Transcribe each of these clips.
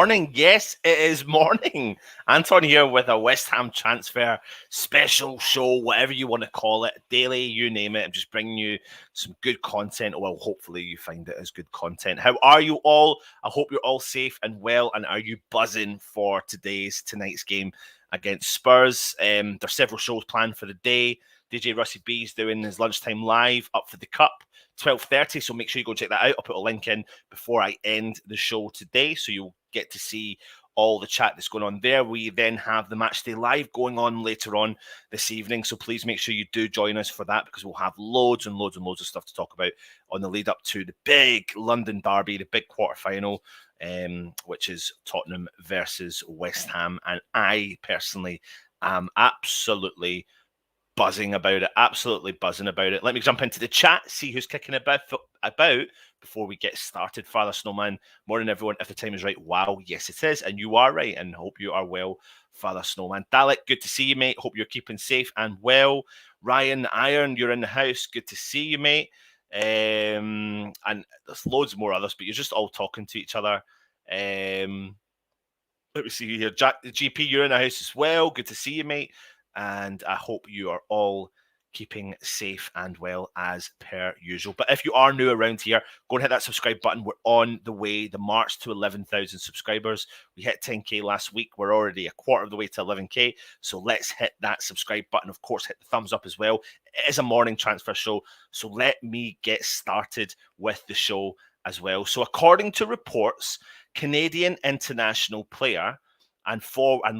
morning. Yes, it is morning. Anton here with a West Ham transfer special show, whatever you want to call it, daily, you name it. I'm just bringing you some good content. Well, hopefully you find it as good content. How are you all? I hope you're all safe and well. And are you buzzing for tonight's game against Spurs? There's several shows planned for the day. DJ Russie B is doing his lunchtime live up for the Cup, 12:30. So make sure you go check that out. I'll put a link in before I end the show today, so you'll get to see all the chat that's going on there. We then have the Matchday Live going on later on this evening, so please make sure you do join us for that, because we'll have loads and loads and loads of stuff to talk about on the lead up to the big London derby, the big quarter-final, which is Tottenham versus West Ham. And I personally am absolutely buzzing about it. Let me jump into the chat, see who's kicking about before we get started. Father Snowman, morning everyone. If the time is right, wow, yes it is, and you are right, and hope you are well, Father Snowman. Dalek, good to see you, mate. Hope you're keeping safe and well. Ryan Iron, you're in the house. Good to see you, mate. And there's loads more others, but you're just all talking to each other. Let me see here. Jack, the GP, you're in the house as well. Good to see you, mate. And I hope you are all keeping safe and well as per usual. But if you are new around here, go and hit that subscribe button. We're on the way, the march to 11,000 subscribers. We hit 10K last week. We're already a quarter of the way to 11K. So let's hit that subscribe button. Of course, hit the thumbs up as well. It is a morning transfer show, so let me get started with the show as well. So according to reports, Canadian international player and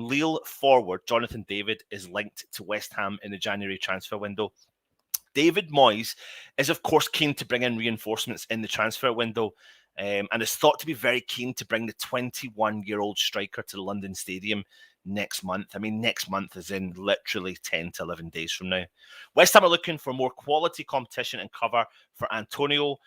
Lille forward Jonathan David is linked to West Ham in the January transfer window. David Moyes is, of course, keen to bring in reinforcements in the transfer window, and is thought to be very keen to bring the 21-year-old striker to the London Stadium next month. I mean, next month is in literally 10 to 11 days from now. West Ham are looking for more quality competition and cover for Antonio,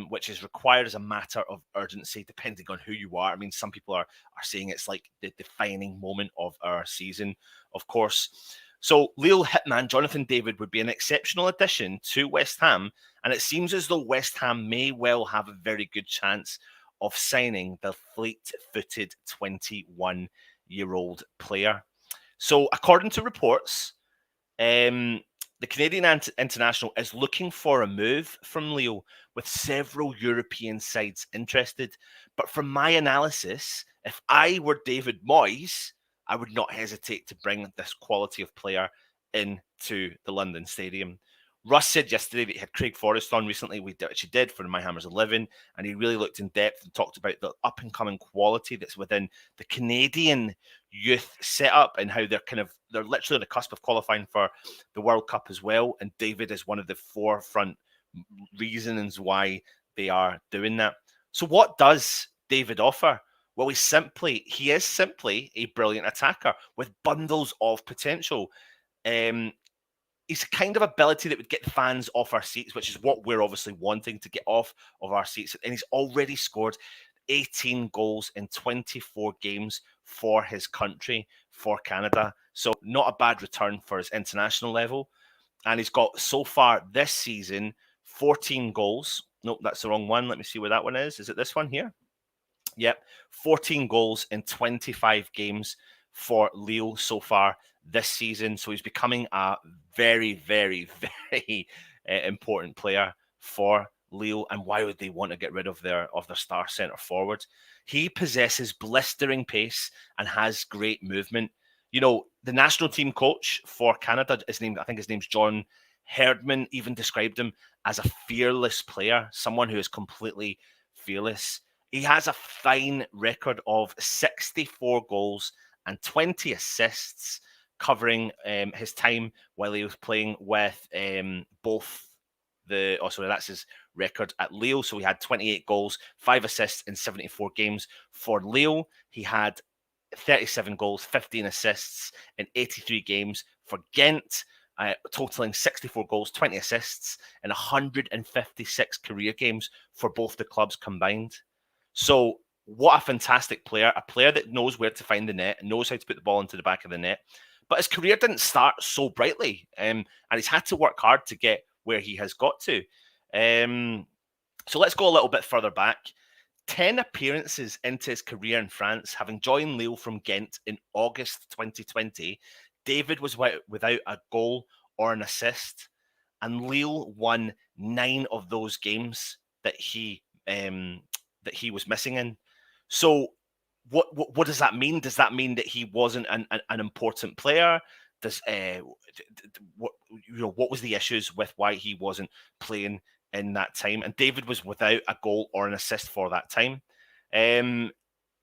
which is required as a matter of urgency, depending on who you are. I mean, some people are saying it's like the defining moment of our season, of course. So Lille hitman Jonathan David would be an exceptional addition to West Ham, and it seems as though West Ham may well have a very good chance of signing the fleet-footed 21-year-old player. So according to reports, the Canadian international is looking for a move from Lille, with several European sides interested. But from my analysis, if I were David Moyes, I would not hesitate to bring this quality of player into the London Stadium. Russ said yesterday that he had Craig Forrest on recently. We actually did for My Hammers 11, and he really looked in depth and talked about the up-and-coming quality that's within the Canadian youth setup, and how they're literally on the cusp of qualifying for the World Cup as well. And David is one of the forefront reasons why they are doing that. So what does David offer? Well, he is simply a brilliant attacker with bundles of potential. He's a kind of ability that would get the fans off our seats, which is what we're obviously wanting to get off of our seats. And he's already scored 18 goals in 24 games for his country, for Canada. So not a bad return for his international level. And he's got, so far this season, 14 goals. Nope, that's the wrong one. Let me see where that one is. Is it this one here? Yep, 14 goals in 25 games for Lille so far this season. So he's becoming a very, very, very important player for Lille. And why would they want to get rid of their star centre forward? He possesses blistering pace and has great movement. You know, the national team coach for Canada, I think his name's John Herdman, even described him as a fearless player, someone who is completely fearless. He has a fine record of 64 goals and 20 assists, covering his time while he was playing with that's his record at Lille. So he had 28 goals, 5 assists in 74 games for Lille. He had 37 goals, 15 assists in 83 games for Ghent, totaling 64 goals, 20 assists in 156 career games for both the clubs combined. So what a fantastic player, a player that knows where to find the net, knows how to put the ball into the back of the net. But his career didn't start so brightly, and he's had to work hard to get where he has got to. So let's go a little bit further back. 10 appearances into his career in France, having joined Lille from Ghent in August 2020, David was without a goal or an assist, and Lille won 9 of those games that he was missing in. So, what does that mean? Does that mean that he wasn't an important player? Does what was the issues with why he wasn't playing in that time? And David was without a goal or an assist for that time.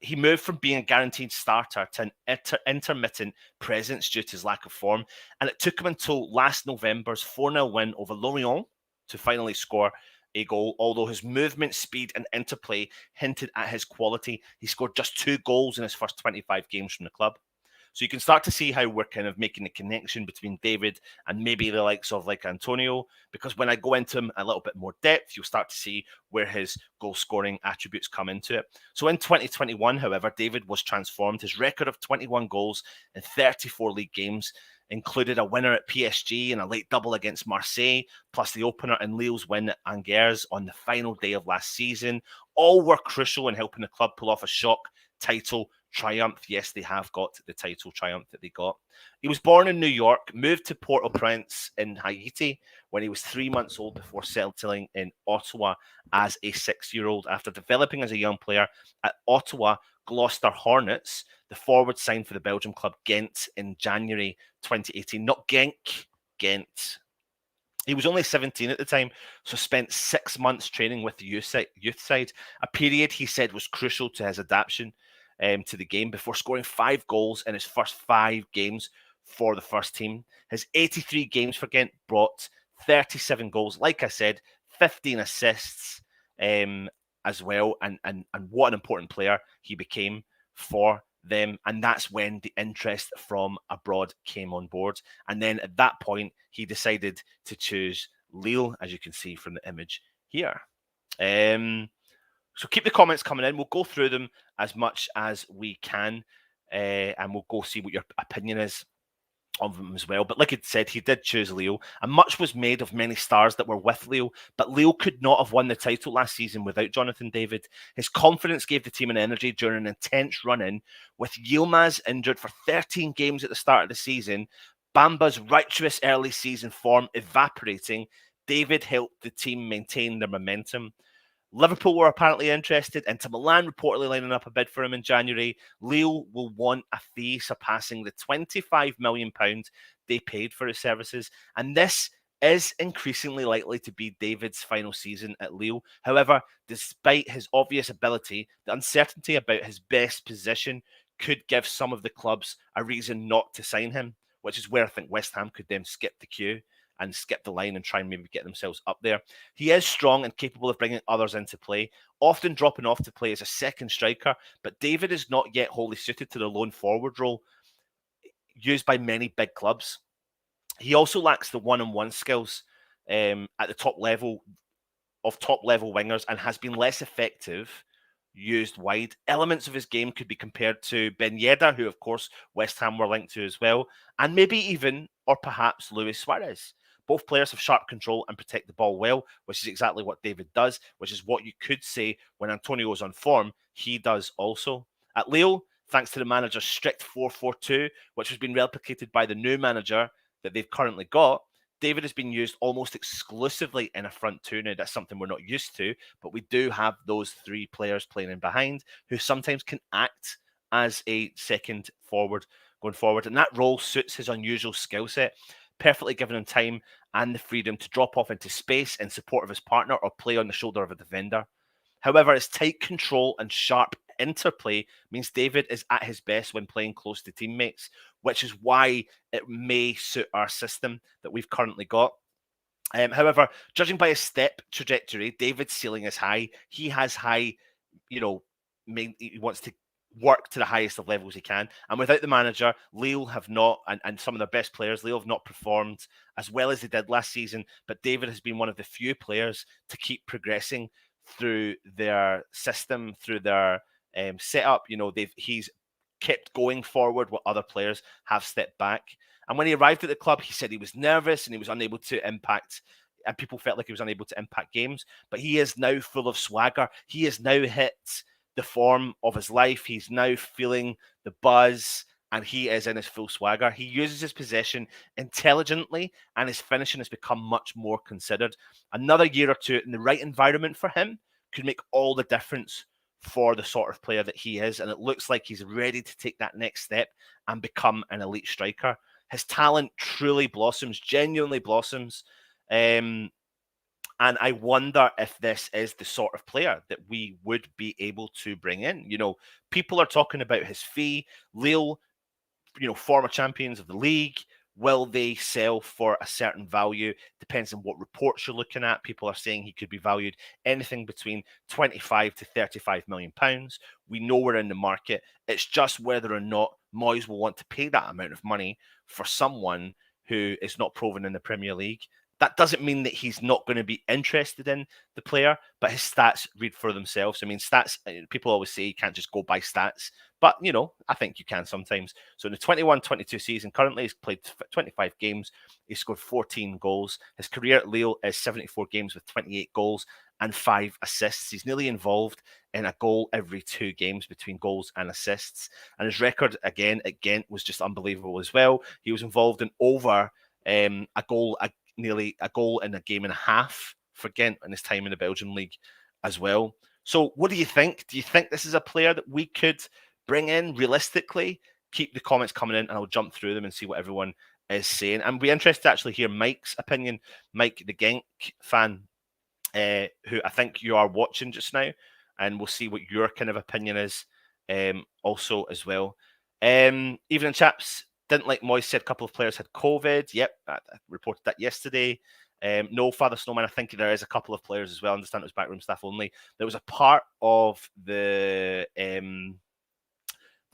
He moved from being a guaranteed starter to an intermittent presence due to his lack of form, and it took him until last November's 4-0 win over Lorient to finally score a goal. Although his movement, speed, and interplay hinted at his quality, he scored just 2 goals in his first 25 games from the club. So you can start to see how we're kind of making the connection between David and maybe the likes of like Antonio, because when I go into him a little bit more depth, you'll start to see where his goal scoring attributes come into it. So in 2021, however, David was transformed. His record of 21 goals in 34 league games included a winner at PSG and a late double against Marseille, plus the opener and Lille's win at Angers on the final day of last season. All were crucial in helping the club pull off a shock title triumph. Yes, they have got the title triumph that they got. He was born in New York, moved to Port-au-Prince in Haiti when he was 3 months old before settling in Ottawa as a 6-year-old. After developing as a young player at Ottawa Gloucester Hornets, the forward signed for the Belgium club Ghent in January 2018. Not Genk, Ghent. He was only 17 at the time, so spent 6 months training with the youth side, a period he said was crucial to his adaptation to the game before scoring 5 goals in his first 5 games for the first team. His 83 games for Ghent brought 37 goals, like I said, 15 assists as well, and what an important player he became for them. And that's when the interest from abroad came on board. And then at that point, he decided to choose Lille, as you can see from the image here. So keep the comments coming in. We'll go through them as much as we can, and we'll go see what your opinion is of them as well. But like I said, he did choose Lille, and much was made of many stars that were with Lille, but Lille could not have won the title last season without Jonathan David. His confidence gave the team an energy during an intense run-in, with Yilmaz injured for 13 games at the start of the season, Bamba's righteous early season form evaporating. David helped the team maintain their momentum. Liverpool were apparently interested, Inter Milan reportedly lining up a bid for him in January. Lille will want a fee surpassing the £25 million they paid for his services, and this is increasingly likely to be David's final season at Lille. However, despite his obvious ability, the uncertainty about his best position could give some of the clubs a reason not to sign him, which is where I think West Ham could then skip the queue and skip the line and try and maybe get themselves up there. He is strong and capable of bringing others into play, often dropping off to play as a second striker, but David is not yet wholly suited to the lone forward role used by many big clubs. He also lacks the one-on-one skills at the top level of top-level wingers and has been less effective used wide. Elements of his game could be compared to Ben Yedder, who, of course, West Ham were linked to as well, and maybe even, or perhaps, Luis Suarez. Both players have sharp control and protect the ball well, which is exactly what David does, which is what you could say when Antonio is on form, he does also. At Lille, thanks to the manager's strict 4-4-2, which has been replicated by the new manager that they've currently got, David has been used almost exclusively in a front two. Now, that's something we're not used to, but we do have those 3 players playing in behind who sometimes can act as a second forward going forward. And that role suits his unusual skill set, perfectly giving him time and the freedom to drop off into space in support of his partner or play on the shoulder of a defender. However, his tight control and sharp interplay means David is at his best when playing close to teammates, which is why it may suit our system that we've currently got. However, judging by his step trajectory, David's ceiling is high. He has high, he wants to work to the highest of levels he can. And without the manager, Lille have not, and some of their best players, Lille have not performed as well as they did last season. But David has been one of the few players to keep progressing through their system, through their setup. He's kept going forward while other players have stepped back. And when he arrived at the club, he said he was nervous and he was unable to impact and people felt like he was unable to impact games. But he is now full of swagger. He has now hit the form of his life. He's now feeling the buzz, and he is in his full swagger. He uses his possession intelligently, and his finishing has become much more considered. Another year or two in the right environment for him could make all the difference for the sort of player that he is, and it looks like he's ready to take that next step and become an elite striker. His talent truly blossoms, genuinely blossoms. And I wonder if this is the sort of player that we would be able to bring in. You know, people are talking about his fee. Lille, you know, former champions of the league. Will they sell for a certain value? Depends on what reports you're looking at. People are saying he could be valued anything between 25 to 35 million pounds. We know we're in the market. It's just whether or not Moyes will want to pay that amount of money for someone who is not proven in the Premier League. That doesn't mean that he's not going to be interested in the player, but his stats read for themselves. I mean, stats, people always say you can't just go by stats, but, you know, I think you can sometimes. So in the 21-22 season, currently he's played 25 games. He's scored 14 goals. His career at Lille is 74 games with 28 goals and 5 assists. He's nearly involved in a goal every 2 games between goals and assists. And his record, again, at Ghent was just unbelievable as well. He was involved in over nearly a goal in a game and a half for Ghent in his time in the Belgian league as well. So what do you think? Do you think this is a player that we could bring in realistically? Keep the comments coming in and I'll jump through them and see what everyone is saying. And be interested to actually hear Mike's opinion. Mike, the Genk fan, who I think you are watching just now, and we'll see what your kind of opinion is also as well. Evening, chaps. Didn't like Moyes said a couple of players had COVID. Yep, I reported that yesterday. No, Father Snowman, I think there is a couple of players as well. I understand it was backroom staff only. There was a part of the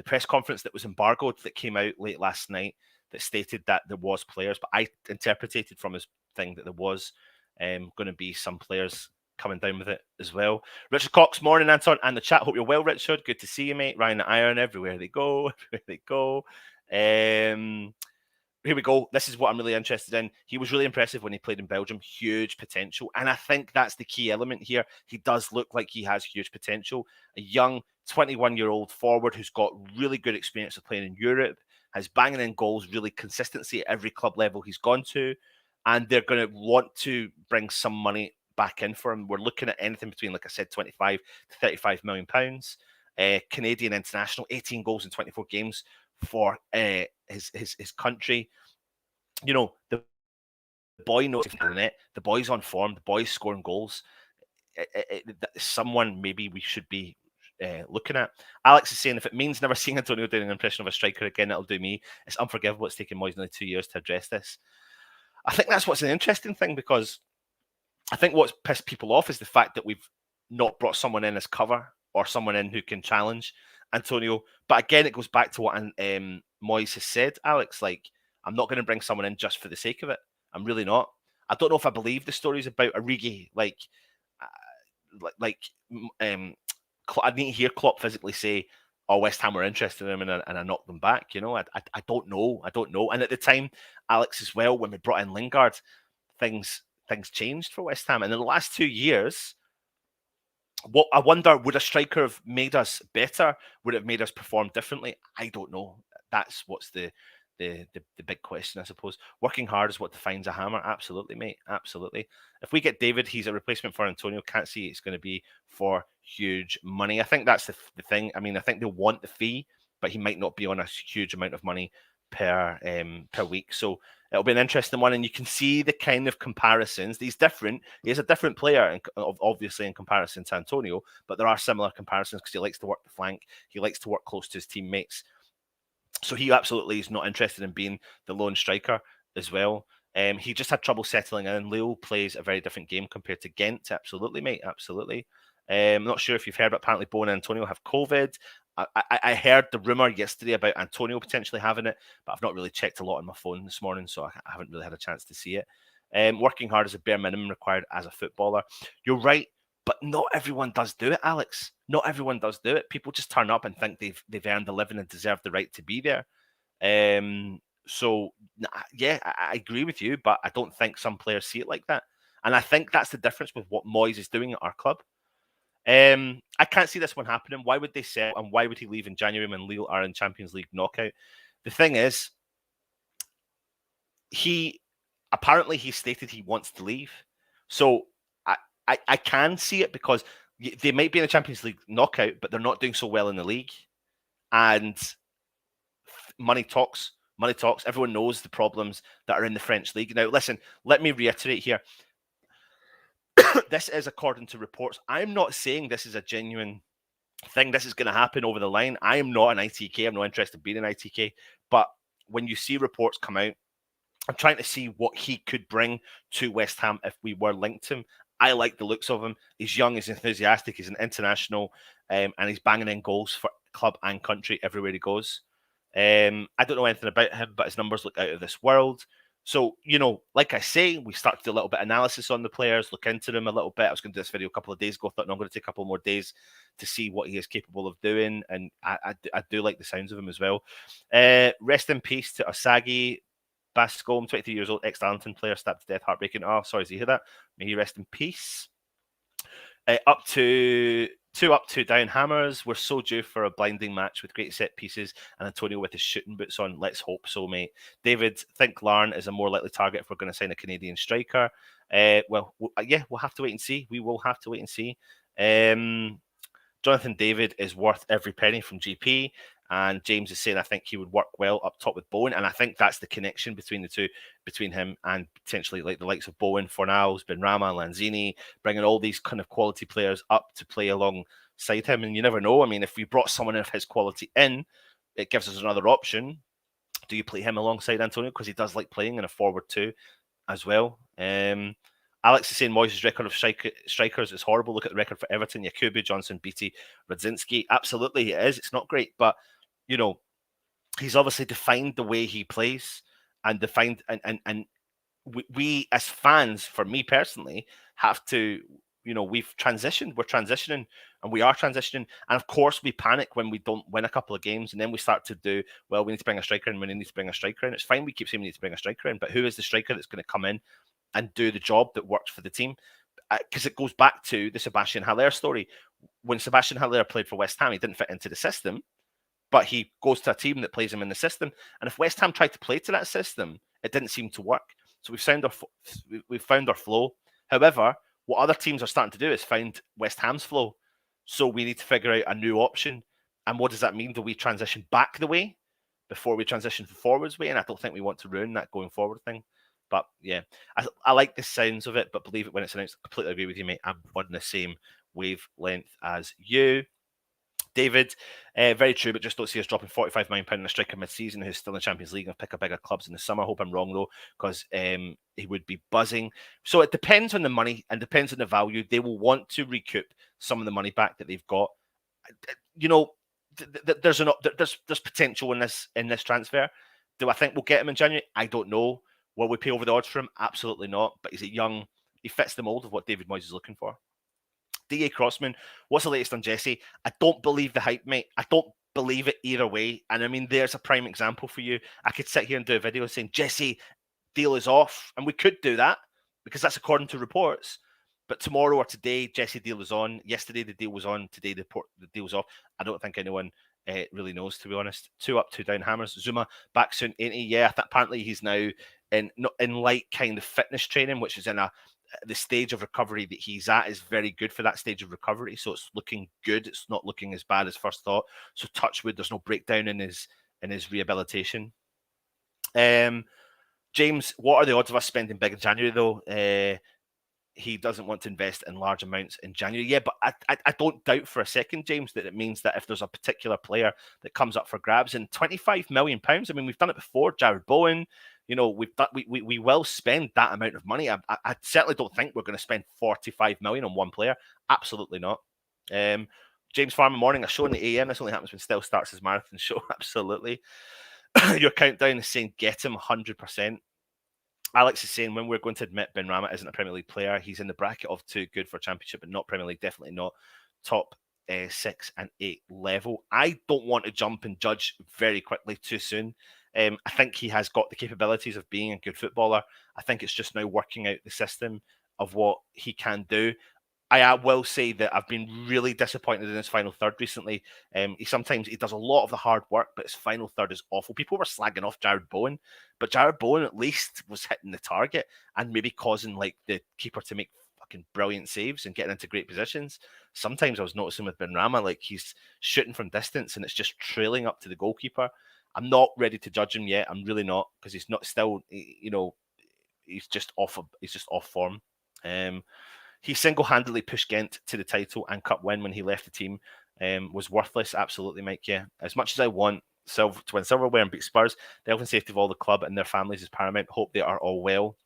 press conference that was embargoed that came out late last night that stated that there was players, but I interpreted from his thing that there was going to be some players coming down with it as well. Richard Cox, morning, Anton, and the chat. Hope you're well, Richard. Good to see you, mate. Ryan the Iron, everywhere they go, everywhere they go. Here we go. This is what I'm really interested in. He was really impressive when he played in Belgium. Huge potential. And I think that's the key element here. He does look like he has huge potential. A young 21-year-old forward who's got really good experience of playing in Europe, has banging in goals, really consistency at every club level he's gone to. And they're going to want to bring some money back in for him. We're looking at anything between, like I said, 25 to 35 million pounds. Canadian international, 18 goals in 24 games for his country. You know, the boy knows it. The boy's on form. The boy's scoring goals. Someone maybe we should be looking at. Alex is saying, if it means never seeing Antonio doing an impression of a striker again, it'll do me. It's unforgivable. It's taken Moyes nearly 2 years to address this. I think that's what's an interesting thing, because I think what's pissed people off is the fact that we've not brought someone in as cover or someone in who can challenge Antonio. But again, it goes back to what Moyes has said, Alex. Like, I'm not going to bring someone in just for the sake of it. I'm really not. I don't know if I believe the stories about Origi. I need to hear Klopp physically say, "Oh, West Ham were interested in him," and I knocked them back. You know, I don't know. I don't know. And at the time, Alex, as well, when we brought in Lingard, things changed for West Ham. And in the last 2 years, what I wonder, would a striker have made us better? Would it have made us perform differently? I don't know. That's what's the big question, I suppose. Working hard is what defines a hammer. Absolutely, mate. Absolutely. If we get David, he's a replacement for Antonio. Can't see it's going to be for huge money. I think that's the thing. I mean, I think they'll want the fee, but he might not be on a huge amount of money per week. So it'll be an interesting one, and you can see the kind of comparisons. He's different. He is a different player, obviously, in comparison to Antonio, but there are similar comparisons because he likes to work the flank. He likes to work close to his teammates. So he absolutely is not interested in being the lone striker as well. He just had trouble settling in. Lille plays a very different game compared to Ghent. Absolutely, mate. Absolutely. I'm not sure if you've heard, but apparently Bowen and Antonio have COVID. I heard the rumor yesterday about Antonio potentially having it, but I've not really checked a lot on my phone this morning, so I haven't really had a chance to see it. Working hard is a bare minimum required as a footballer. You're right, but not everyone does do it, Alex. Not everyone does do it. People just turn up and think they've earned a living and deserve the right to be there. So yeah, I agree with you, but I don't think some players see it like that. And I think that's the difference with what Moyes is doing at our club. I can't see this one happening. Why would they sell, and why would he leave in January when Lille are in Champions League knockout? The thing is, he stated he wants to leave. So I can see it, because they might be in the Champions League knockout, but they're not doing so well in the league. And money talks. Money talks. Everyone knows the problems that are in the French league. Now, listen, let me reiterate here. This is according to reports. I'm not saying this is a genuine thing. This is going to happen over the line. I am not an ITK. I'm not interested in being an ITK. But when you see reports come out, I'm trying to see what he could bring to West Ham if we were linked to him. I like the looks of him. He's young, he's enthusiastic, he's an international, and he's banging in goals for club and country everywhere he goes. I don't know anything about him, but his numbers look out of this world. So, like I say, we start to do a little bit of analysis on the players, look into them a little bit. I was going to do this video a couple of days ago. I thought, no, I'm going to take a couple more days to see what he is capable of doing. And I do like the sounds of him as well. Rest in peace to Osagi Bascombe, 23 years old, ex-Darlington player, stabbed to death, heartbreaking. Oh, sorry to hear that. May he rest in peace. Up to down hammers. We're so due for a blinding match with great set pieces and Antonio with his shooting boots on. Let's hope so, mate. David, think Larn is a more likely target if we're going to sign a Canadian striker. We'll have to wait and see. We will have to wait and see. Jonathan David is worth every penny from GP. And James is saying, I think he would work well up top with Bowen. And I think that's the connection between the two, between him and potentially like the likes of Bowen, Fornals, Benrahma, Lanzini, bringing all these kind of quality players up to play alongside him. And you never know. I mean, if we brought someone of his quality in, it gives us another option. Do you play him alongside Antonio? Because he does like playing in a forward too as well. Alex is saying Moyes' record of strikers is horrible. Look at the record for Everton: Yakubu, Johnson, Beattie, Radzinski. Absolutely, it is. It's not great, but he's obviously defined the way he plays and defined, and we as fans, for me personally, have to, we've transitioned. We're transitioning, and we are transitioning. And of course, we panic when we don't win a couple of games, and then we start to do, well, we need to bring a striker in. We need to bring a striker in. It's fine. We keep saying we need to bring a striker in, but who is the striker that's going to come in and do the job that works for the team? Because it goes back to the Sebastian Haller story. When Sebastian Haller played for West Ham, he didn't fit into the system, but he goes to a team that plays him in the system. And if West Ham tried to play to that system, it didn't seem to work. So we've found our flow. However, what other teams are starting to do is find West Ham's flow. So we need to figure out a new option. And what does that mean? Do we transition back the way before we transition forwards way? And I don't think we want to ruin that going forward thing. But yeah, I like the sounds of it, but believe it when it's announced. I completely agree with you, mate. I'm on the same wavelength as you. David, very true, but just don't see us dropping £45 million in a striker mid-season who's still in the Champions League and pick up bigger clubs in the summer. I hope I'm wrong, though, because he would be buzzing. So it depends on the money and depends on the value. They will want to recoup some of the money back that they've got. There's potential in this transfer. Do I think we'll get him in January? I don't know. Will we pay over the odds for him? Absolutely not. But he's a young, he fits the mold of what David Moyes is looking for. DA Crossman, what's the latest on Jesse? I don't believe the hype, mate. I don't believe it either way. And I mean, there's a prime example for you. I could sit here and do a video saying, Jesse, deal is off. And we could do that because that's according to reports. But tomorrow or today, Jesse deal is on. Yesterday, the deal was on. Today, the deal was off. I don't think anyone really knows, to be honest. 2 up, 2 down hammers. Zuma back soon, ain't he? Yeah, apparently he's now in light kind of fitness training, which is in the stage of recovery that he's at is very good for that stage of recovery. So it's looking good. It's not looking as bad as first thought. So touch wood, there's no breakdown in his rehabilitation. James, what are the odds of us spending big in January, though? He doesn't want to invest in large amounts in January. Yeah, but I don't doubt for a second, James, that it means that if there's a particular player that comes up for grabs, and £25 million, I mean, we've done it before, Jared Bowen, we will spend that amount of money. I certainly don't think we're going to spend £45 million on one player. Absolutely not. James Farmer, morning, a show in the AM. This only happens when Still starts his marathon show. Absolutely. Your countdown is saying get him 100%. Alex is saying when we're going to admit Benrahma isn't a Premier League player, he's in the bracket of too good for Championship, but not Premier League, definitely not top 6 and 8 level. I don't want to jump and judge very quickly too soon. I think he has got the capabilities of being a good footballer. I think it's just now working out the system of what he can do. I will say that I've been really disappointed in his final third recently. He does a lot of the hard work, but his final third is awful. People were slagging off Jared Bowen, but Jared Bowen at least was hitting the target and maybe causing like the keeper to make fucking brilliant saves and getting into great positions. Sometimes I was noticing with Benrahma, like he's shooting from distance and it's just trailing up to the goalkeeper. I'm not ready to judge him yet. I'm really not, because he's not still, he's just off. He's just off form. He single-handedly pushed Ghent to the title and cup win when he left the team. Was worthless, absolutely, Mike. Yeah, as much as I want to win silverware and beat Spurs, the health and safety of all the club and their families is paramount. Hope they are all well.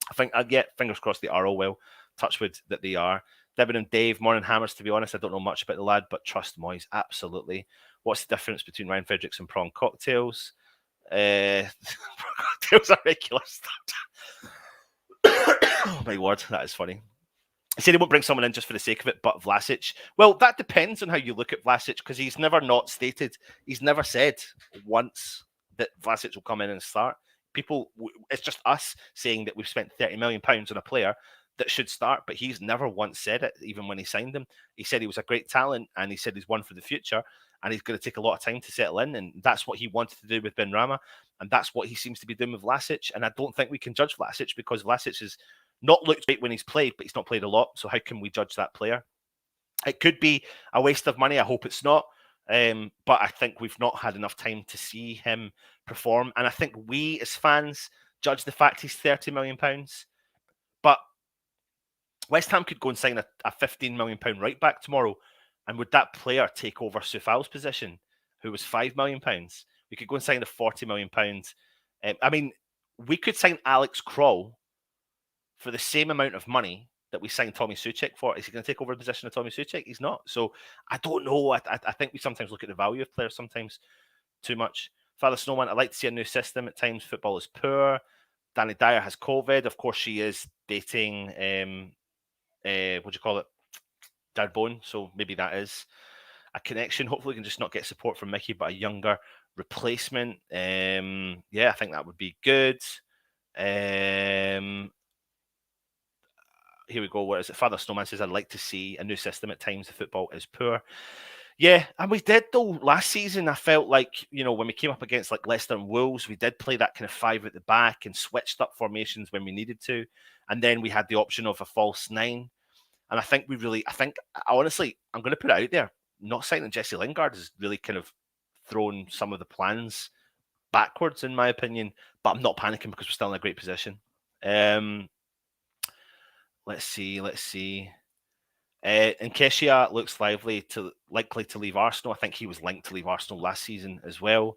I think I get fingers crossed they are all well. Touchwood that they are. Devin and Dave, morning hammers. To be honest, I don't know much about the lad, but trust Moyes absolutely. What's the difference between Ryan Fredericks and prawn cocktails? Cocktails are regular stuff. Oh my word, that is funny. He said he won't bring someone in just for the sake of it, but Vlasic. Well, that depends on how you look at Vlasic, because he's never not stated, he's never said once that Vlasic will come in and start. It's just us saying that we've spent £30 million on a player that should start, but he's never once said it, even when he signed him. He said he was a great talent, and he said he's one for the future, and he's going to take a lot of time to settle in, and that's what he wanted to do with Benrahma, and that's what he seems to be doing with Vlasic, and I don't think we can judge Vlasic, because Vlasic is not looked great when he's played, but he's not played a lot, so how can we judge that player? It could be a waste of money. I hope it's not. But I think we've not had enough time to see him perform. And I think we, as fans, judge the fact he's £30 million. But West Ham could go and sign a £15 million right back tomorrow. And would that player take over Soufal's position, who was £5 million? We could go and sign a £40 million. I mean, we could sign Alex Kroll for the same amount of money that we signed Tommy Souček for. Is he going to take over the position of Tommy Souček? He's not. So I don't know. I think we sometimes look at the value of players sometimes too much. Father Snowman, I'd like to see a new system. At times, football is poor. Danny Dyer has COVID. Of course, she is dating, what do you call it? Jared Bowen. So maybe that is a connection. Hopefully, we can just not get support from Mickey, but a younger replacement. Yeah, I think that would be good. Here we go. What is it? Father Snowman says, I'd like to see a new system. At times, the football is poor. Yeah, and we did, though, last season. I felt like, when we came up against like Leicester and Wolves, we did play that kind of five at the back and switched up formations when we needed to. And then we had the option of a false nine. And I think honestly, I'm going to put it out there. Not signing Jesse Lingard has really kind of thrown some of the plans backwards, in my opinion. But I'm not panicking because we're still in a great position. Let's see. Nketiah looks likely to leave Arsenal. I think he was linked to leave Arsenal last season as well.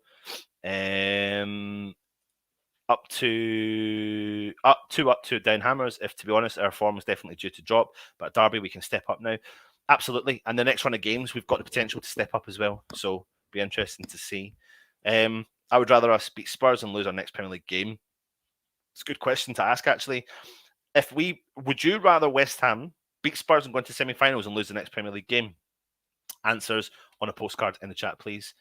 Up to down hammers. If, to be honest, our form is definitely due to drop, but at Derby we can step up now. Absolutely. And the next run of games, we've got the potential to step up as well. So be interesting to see. I would rather us beat Spurs and lose our next Premier League game. It's a good question to ask, actually. Would you rather West Ham beat Spurs and go into semi-finals and lose the next Premier League game? Answers on a postcard in the chat, please.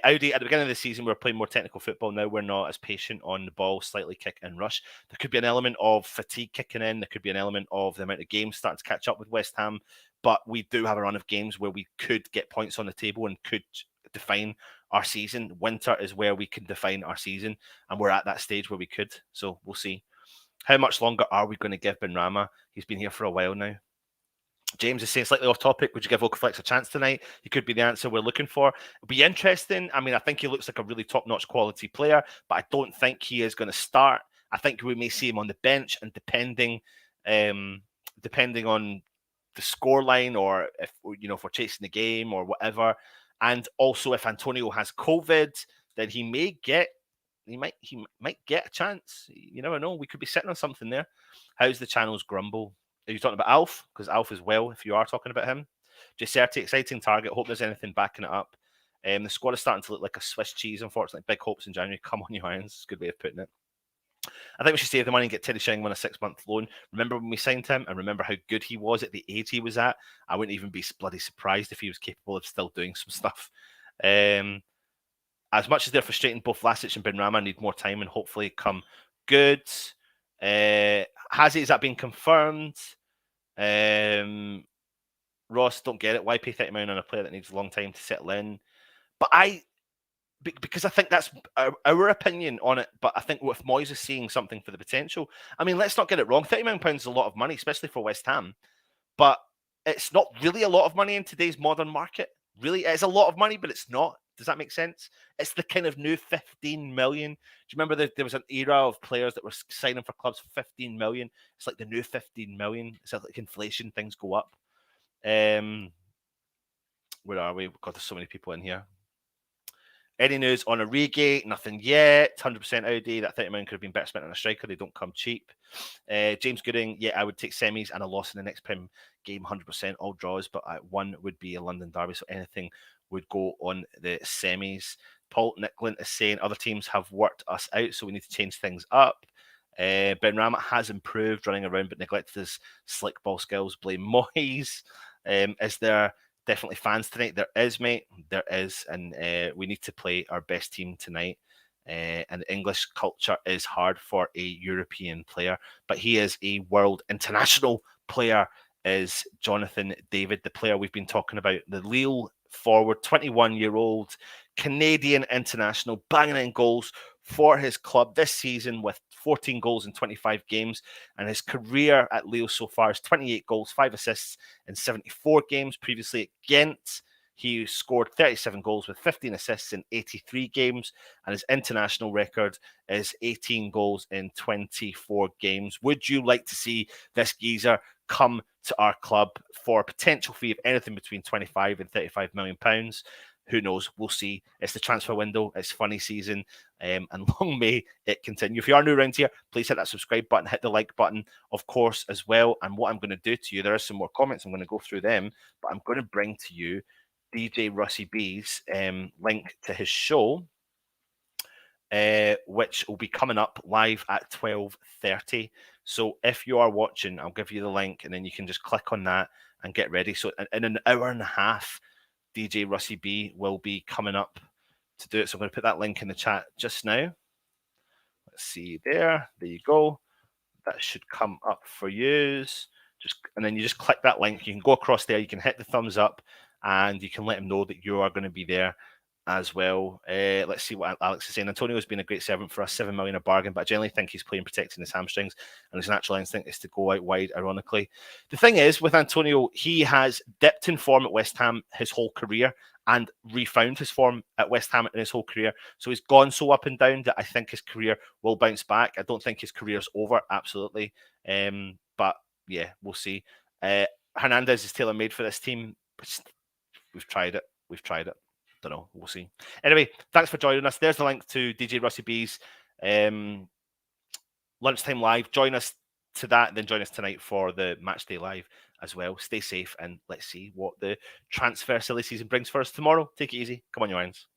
Audi, at the beginning of the season, we were playing more technical football. Now we're not as patient on the ball, slightly kick and rush. There could be an element of fatigue kicking in. There could be an element of the amount of games starting to catch up with West Ham. But we do have a run of games where we could get points on the table and could define our season. Winter is where we can define our season, and we're at that stage where we could. So we'll see. How much longer are we going to give Benrahma? He's been here for a while now. James is saying, slightly off topic, would you give Okaflex a chance tonight? He could be the answer we're looking for. It'll be interesting. I mean, I think he looks like a really top-notch quality player, but I don't think he is going to start. I think we may see him on the bench, and depending on the scoreline, or if we're chasing the game or whatever, and also if Antonio has COVID, then he might get a chance. You never know. We could be sitting on something there. How's the channel's grumble? Are you talking about Alf? Because Alf as well, if you are talking about him. Giuseppe, exciting target. Hope there's anything backing it up. The squad is starting to look like a Swiss cheese, unfortunately. Big hopes in January. Come on, you irons. It's a good way of putting it. I think we should save the money and get Terry Sheringham on a 6-month loan. Remember when we signed him, and remember how good he was at the age he was at? I wouldn't even be bloody surprised if he was capable of still doing some stuff. As much as they're frustrating, both Vlasic and Benrahma need more time and hopefully come good. has that been confirmed? Ross, don't get it. Why pay 30 million on a player that needs a long time to settle in? But because I think that's our opinion on it. But I think with Moyes is seeing something for the potential. I mean, let's not get it wrong. £30 million is a lot of money, especially for West Ham. But it's not really a lot of money in today's modern market. Really, it's a lot of money, but it's not. Does that make sense? It's the kind of new 15 million. Do you remember there was an era of players that were signing for clubs for 15 million? It's like the new 15 million. It's like inflation, things go up. Where are we? God, there's so many people in here. Any news on Origi? Nothing yet. 100% Audi. That 30 million could have been better spent on a striker. They don't come cheap. James Gooding, yeah, I would take semis and a loss in the next Prem game, 100%. All draws, but one would be a London derby, so anything would go on the semis. Paul Nicklin is saying other teams have worked us out, so we need to change things up. Ben Rama has improved running around, but neglected his slick ball skills. Blame Moyes. Is there definitely fans tonight? There is, mate. There is, and we need to play our best team tonight. And English culture is hard for a European player, but he is a world international player. Is Jonathan David, the player we've been talking about, the Lille forward, 21-year-old Canadian international, banging in goals for his club this season with 14 goals in 25 games, and his career at Lille so far is 28 goals, 5 assists in 74 games. Previously at Ghent, he scored 37 goals with 15 assists in 83 games, and his international record is 18 goals in 24 games. Would you like to see this geezer come to our club for a potential fee of anything between 25 and 35 million pounds? Who knows? We'll see. It's the transfer window. It's funny season, and long may it continue. If you are new around here, please hit that subscribe button, hit the like button, of course, as well. And what I'm going to do to you, there are some more comments. I'm going to go through them, but I'm going to bring to you DJ Russie B's link to his show, which will be coming up live at 12:30. So if you are watching, I'll give you the link, and then you can just click on that and get ready. So in an hour and a half, DJ Russie B will be coming up to do it. So I'm going to put that link in the chat just now. Let's see there. There you go. That should come up for you. And then you just click that link. You can go across there. You can hit the thumbs up, and you can let him know that you are going to be there as well. Let's see what Alex is saying. Antonio has been a great servant for us. 7 million a bargain, but I generally think he's playing protecting his hamstrings, and his natural instinct is to go out wide, ironically. The thing is, with Antonio, he has dipped in form at West Ham his whole career and refound his form at West Ham in his whole career. So he's gone so up and down that I think his career will bounce back. I don't think his career's over, absolutely. But yeah, we'll see. Hernandez is tailor-made for this team. We've tried it. Don't know. We'll see. Anyway, thanks for joining us. There's the link to DJ Russie B's lunchtime live. Join us to that, then join us tonight for the match day live as well. Stay safe, and let's see what the transfer silly season brings for us tomorrow. Take it easy. Come on, your irons.